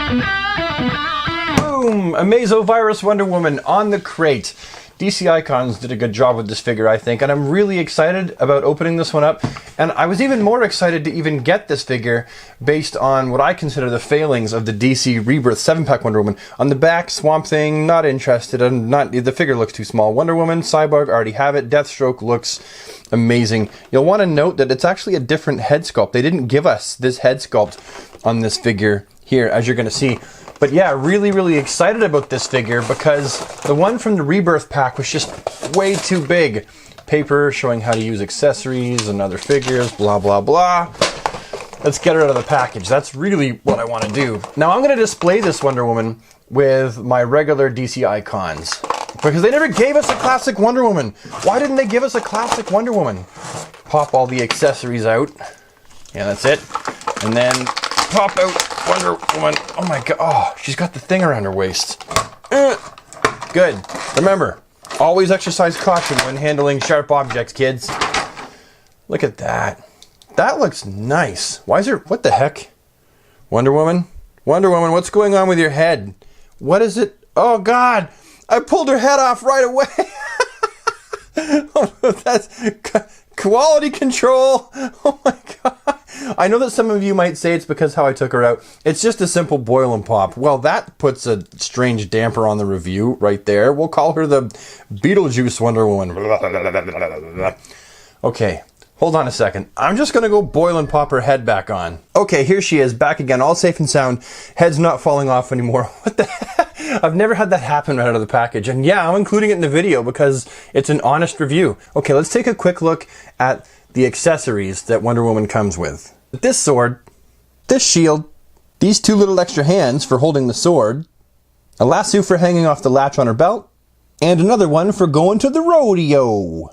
Boom! Amazo Virus Wonder Woman on the crate. DC Icons did a good job with this figure, I think, and I'm really excited about opening this one up. And I was even more excited to even get this figure based on what I consider the failings of the DC Rebirth 7-pack Wonder Woman. On the back, Swamp Thing, not interested. The figure looks too small. Wonder Woman, Cyborg, already have it. Deathstroke looks amazing. You'll want to note that it's actually a different head sculpt. They didn't give us this head sculpt on this figure here, as you're going to see. But yeah, really excited about this figure because the one from the Rebirth pack was just way too big. Paper showing how to use accessories and other figures, blah, blah, blah. Let's get her out of the package. That's really what I want to do. Now I'm going to display this Wonder Woman with my regular DC Icons because they never gave us a classic Wonder Woman. Why didn't they give us a classic Wonder Woman? Pop all the accessories out. Yeah, that's it. And then pop out Wonder Woman. Oh my god. Oh, she's got the thing around her waist. Good. Remember, always exercise caution when handling sharp objects, kids. Look at that. That looks nice. Why is there... What the heck? Wonder Woman? Wonder Woman, what's going on with your head? What is it? Oh god. I pulled her head off right away. Oh, that's quality control. Oh my god. I know that some of you might say it's because how I took her out. It's just a simple boil and pop. Well, that puts a strange damper on the review right there. We'll call her the Beetlejuice Wonder Woman. Okay, hold on a second. I'm just going to go boil and pop her head back on. Okay, here she is, back again, all safe and sound. Head's not falling off anymore. What the heck? I've never had that happen right out of the package. And yeah, I'm including it in the video because it's an honest review. Okay, let's take a quick look at the accessories that Wonder Woman comes with. This sword, this shield, these two little extra hands for holding the sword, a lasso for hanging off the latch on her belt, and another one for going to the rodeo.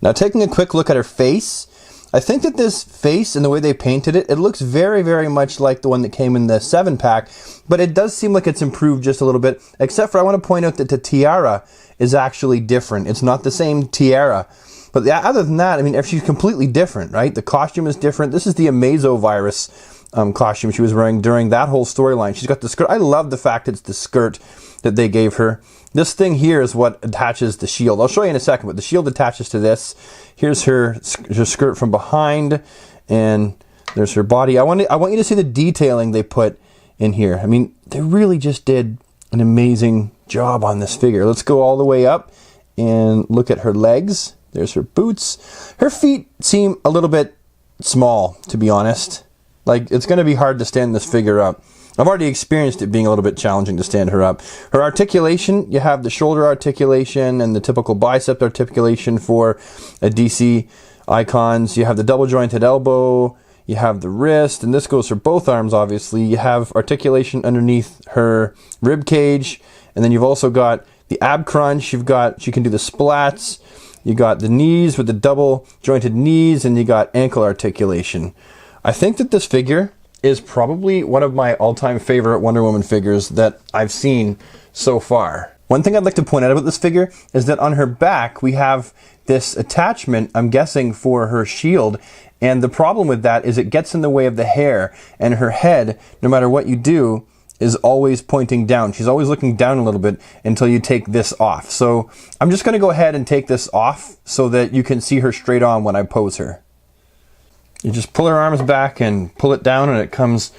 Now taking a quick look at her face, I think that this face and the way they painted it, it looks very much like the one that came in the 7-pack, but it does seem like it's improved just a little bit, except for I want to point out that the tiara is actually different. It's not the same tiara. But yeah, other than that, I mean, she's completely different, right? The costume is different. This is the Amazo Virus costume she was wearing during that whole storyline. She's got the skirt. I love the fact it's the skirt that they gave her. This thing here is what attaches the shield. I'll show you in a second, but the shield attaches to this. Here's her skirt from behind, and there's her body. I want you to see the detailing they put in here. I mean, they really just did an amazing job on this figure. Let's go all the way up and look at her legs. There's her boots. Her feet seem a little bit small, to be honest. Like, it's going to be hard to stand this figure up. I've already experienced it being a little bit challenging to stand her up. Her articulation, you have the shoulder articulation and the typical bicep articulation for a DC Icons. You have the double jointed elbow. You have the wrist, and this goes for both arms, obviously. You have articulation underneath her rib cage, and then you've also got the ab crunch. She can do the splats. You got the knees with the double jointed knees, and you got ankle articulation. I think that this figure is probably one of my all-time favorite Wonder Woman figures that I've seen so far. One thing I'd like to point out about this figure is that on her back we have this attachment, I'm guessing, for her shield, and the problem with that is it gets in the way of the hair, and her head, no matter what you do, is always pointing down. She's always looking down a little bit until you take this off. So I'm just going to go ahead and take this off so that you can see her straight on when I pose her. You just pull her arms back and pull it down, and it comes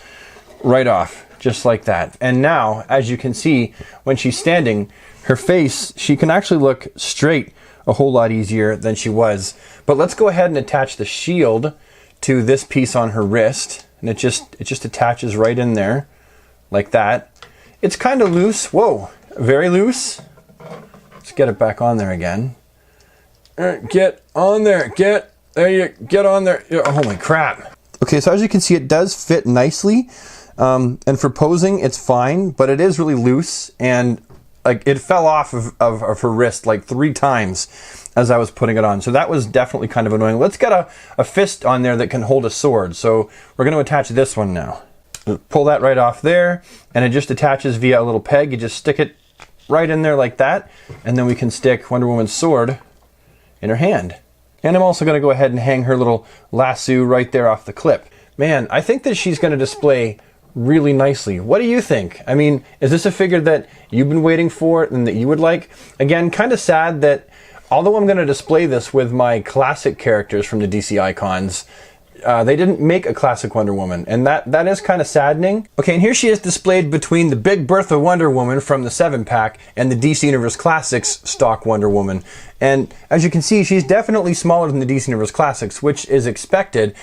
right off, just like that. And now, as you can see, when she's standing, her face, she can actually look straight a whole lot easier than she was. But let's go ahead and attach the shield to this piece on her wrist, and it just attaches right in there. Like that. It's kind of loose. Whoa, very loose. Let's get it back on there again. Get on there. Get on there. Oh my crap. Okay, so as you can see, it does fit nicely. And for posing, it's fine, but it is really loose, and like it fell off of her wrist like 3 times as I was putting it on. So that was definitely kind of annoying. Let's get a fist on there that can hold a sword. So we're going to attach this one now. Pull that right off there, and it just attaches via a little peg. You just stick it right in there like that, and then we can stick Wonder Woman's sword in her hand. And I'm also going to go ahead and hang her little lasso right there off the clip. Man, I think that she's going to display really nicely. What do you think? I mean, is this a figure that you've been waiting for and that you would like? Again, kind of sad that although I'm going to display this with my classic characters from the DC Icons, they didn't make a classic Wonder Woman, and that is kind of saddening. Okay, and here she is displayed between the Big Bertha Wonder Woman from the 7-pack and the DC Universe Classics stock Wonder Woman. And as you can see, she's definitely smaller than the DC Universe Classics, which is expected,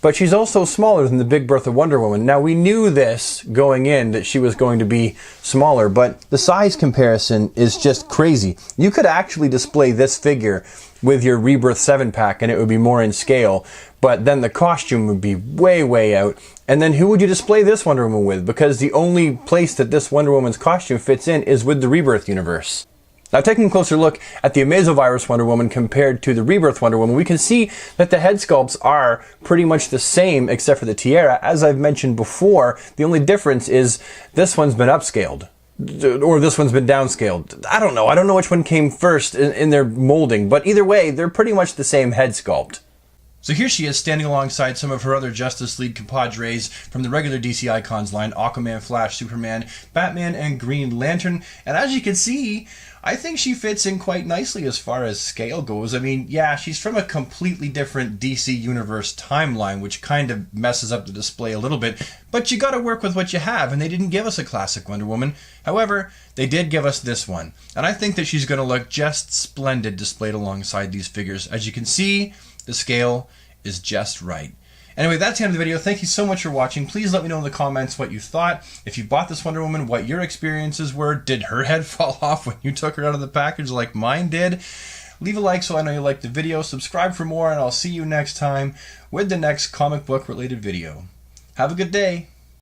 but she's also smaller than the Big Bertha Wonder Woman. Now, we knew this going in, that she was going to be smaller, but the size comparison is just crazy. You could actually display this figure with your Rebirth 7-pack and it would be more in scale, but then the costume would be way, way out. And then who would you display this Wonder Woman with? Because the only place that this Wonder Woman's costume fits in is with the Rebirth universe. Now, taking a closer look at the Amazo virus Wonder Woman compared to the Rebirth Wonder Woman, we can see that the head sculpts are pretty much the same except for the tiara. As I've mentioned before, the only difference is this one's been upscaled, or this one's been downscaled. I don't know which one came first in their molding, but either way, they're pretty much the same head sculpt. So here she is standing alongside some of her other Justice League compadres from the regular DC Icons line: Aquaman, Flash, Superman, Batman, and Green Lantern. And as you can see, I think she fits in quite nicely as far as scale goes. I mean, yeah, she's from a completely different DC Universe timeline, which kind of messes up the display a little bit, but you gotta work with what you have, and they didn't give us a classic Wonder Woman. However, they did give us this one, and I think that she's gonna look just splendid displayed alongside these figures. As you can see, the scale is just right. Anyway, that's the end of the video. Thank you so much for watching. Please let me know in the comments what you thought. If you bought this Wonder Woman, what your experiences were. Did her head fall off when you took her out of the package like mine did? Leave a like so I know you liked the video. Subscribe for more, and I'll see you next time with the next comic book related video. Have a good day.